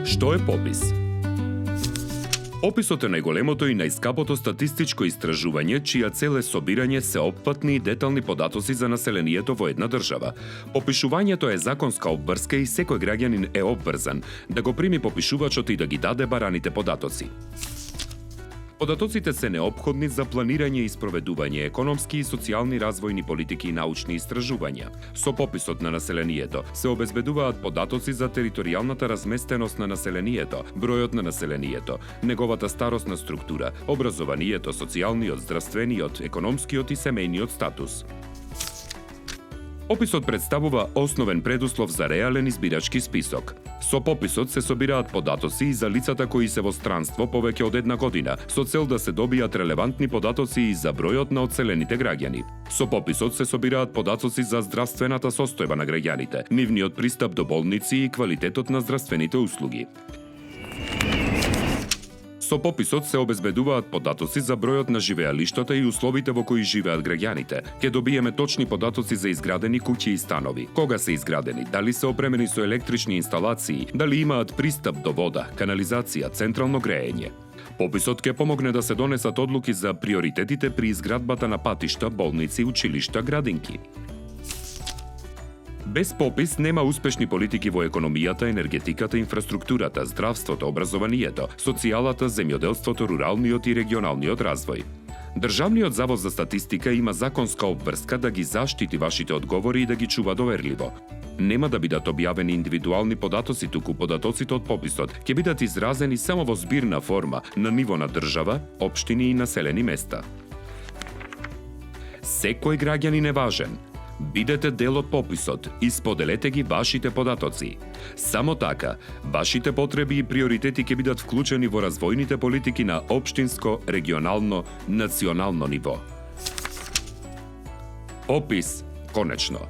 Што е попис? Пописот е најголемото и најскапото статистичко истражување чија цел е собирање сеопфатни и детални податоци за населението во една држава. Попишувањето е законска обврска и секој граѓанин е обврзан да го прими попишувачот и да ги даде бараните податоци. Податоците се неопходни за планирање и спроведување економски и социјални развојни политики и научни истражувања. Со пописот на населението се обезбедуваат податоци за територијалната разместеност на населението, бројот на населението, неговата старосна структура, образованието, социјалниот, здравствениот, економскиот и семејниот статус. Пописот представува основен предуслов за реален избирачки список. Со пописот се собираат податоци и за лицата кои се во странство повеќе од една година, со цел да се добијат релевантни податоци и за бројот на одселените граѓани. Со пописот се собираат податоци за здравствената состојба на граѓаните, нивниот пристап до болници и квалитетот на здравствените услуги. Со пописот се обезбедуваат податоци за бројот на живеалиштата и условите во кои живеат граѓаните. Ке добиеме точни податоци за изградени куќи и станови, кога се изградени, дали се опремени со електрични инсталации, дали имаат пристап до вода, канализација, централно греење. Пописот ќе помогне да се донесат одлуки за приоритетите при изградбата на патишта, болници, училишта, градинки. Без попис нема успешни политики во економијата, енергетиката, инфраструктурата, здравството, образованието, социјалата, земјоделството, руралниот и регионалниот развој. Државниот завод за статистика има законска обврска да ги заштити вашите одговори и да ги чува доверливо. Нема да бидат објавени индивидуални податоци, туку податоците од пописот ќе бидат изразени само во збирна форма на ниво на држава, општини и населени места. Секој граѓанин е важен. Бидете дел од пописот и споделете ги вашите податоци. Само така, вашите потреби и приоритети ќе бидат вклучени во развојните политики на општинско, регионално, национално ниво. Попис, конечно.